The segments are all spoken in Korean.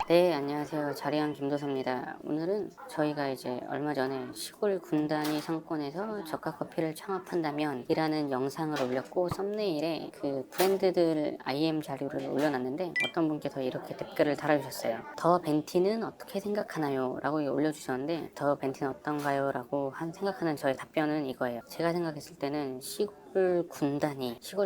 네, 안녕하세요. 자리한 김도사입니다. 오늘은 저희가 이제 얼마 전에 시골 군단위 상권에서 저가 커피를 창업한다면 이라는 영상을 올렸고 썸네일에 그 브랜드들 IM 자료를 올려놨는데 어떤 분께서 이렇게 댓글을 달아주셨어요. 더 벤티는 어떻게 생각하나요? 라고 올려주셨는데 더 벤티는 어떤가요? 라고 생각하는 저의 답변은 이거예요. 제가 생각했을 때는 시골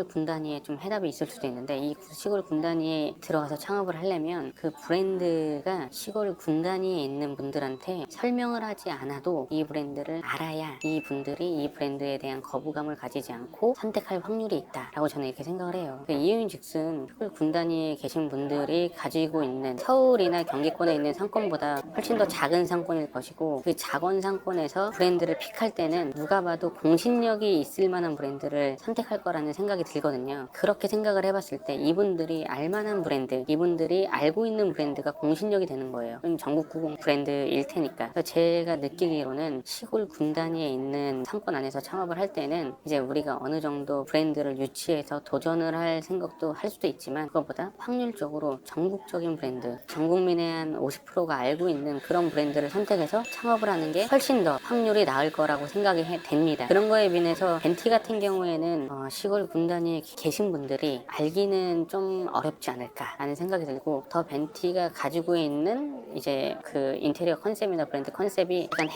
군단위에 좀 해답이 있을 수도 있는데 이 시골 군단위에 들어가서 창업을 하려면 그 브랜드가 시골 군단위에 있는 분들한테 설명을 하지 않아도 이 브랜드를 알아야 이 분들이 이 브랜드에 대한 거부감을 가지지 않고 선택할 확률이 있다라고 저는 이렇게 생각을 해요. 그 이유인즉슨 시골 군단위에 계신 분들이 가지고 있는 서울이나 경기권에 있는 상권보다 훨씬 더 작은 상권일 것이고 그 작은 상권에서 브랜드를 픽할 때는 누가 봐도 공신력이 있을 만한 브랜드를 선택할 거라는 생각이 들거든요. 그렇게 생각을 해봤을 때 이분들이 알만한 브랜드, 이분들이 알고 있는 브랜드가 공신력이 되는 거예요. 그럼 전국 구공 브랜드일 테니까. 그래서 제가 느끼기로는 시골 군단위에 있는 상권 안에서 창업을 할 때는 이제 우리가 어느 정도 브랜드를 유치해서 도전을 할 생각도 할 수도 있지만 그것보다 확률적으로 전국적인 브랜드, 전 국민의 한 50%가 알고 있는 그런 브랜드를 선택해서 창업을 하는 게 훨씬 더 확률이 나을 거라고 생각이 됩니다. 그런 거에 비해서 벤티 같은 경우에는 시골 군단위에 계신 분들이 알기는 좀 어렵지 않을까라는 생각이 들고 더 벤티가 가지고 있는 이제 그 인테리어 컨셉이나 브랜드 컨셉이 약간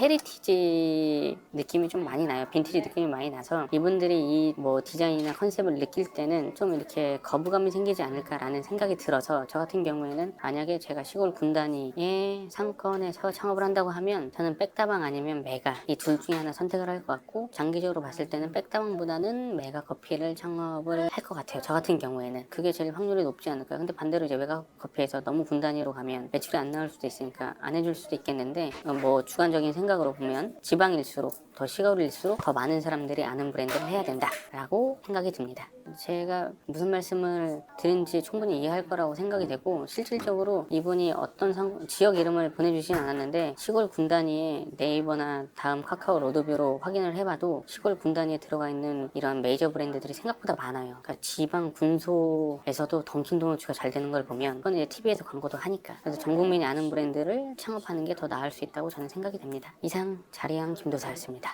헤리티지 느낌이 좀 많이 나요. 빈티지 느낌이 많이 나서 이분들이 이 뭐 디자인이나 컨셉을 느낄 때는 좀 이렇게 거부감이 생기지 않을까라는 생각이 들어서 저 같은 경우에는 만약에 제가 시골 군단위의 상권에서 창업을 한다고 하면 저는 백다방 아니면 메가 이 둘 중에 하나 선택을 할 것 같고 장기적으로 봤을 때는 백다방보다는 메가 커피를 창업을 할 것 같아요. 저 같은 경우에는 그게 제일 확률이 높지 않을까요? 근데 반대로 이제 메가 커피에서 너무 군단위로 가면 매출이 안 나올 수도 있으니까 안 해줄 수도 있겠는데 뭐 주관적인 생각으로 보면 지방일수록 더 시골일수록 더 많은 사람들이 아는 브랜드를 해야 된다라고 생각이 듭니다. 제가 무슨 말씀을 드린지 충분히 이해할 거라고 생각이 되고 실질적으로 이분이 어떤 지역 이름을 보내주진 않았는데 시골 군단위에 네이버나 다음 카카오 로드뷰로 확인을 해봐도 시골 군단위에 들어가 있는 이런 메이저 브랜드들이 생각보다 많아요. 그러니까 지방 군소에서도 던킨도너츠가 잘 되는 걸 보면 그건 이제 TV에서 광고도 하니까 그래서 전 국민이 아는 브랜드를 창업하는 게 더 나을 수 있다고 저는 생각이 됩니다. 이상 자리양 김도사였습니다.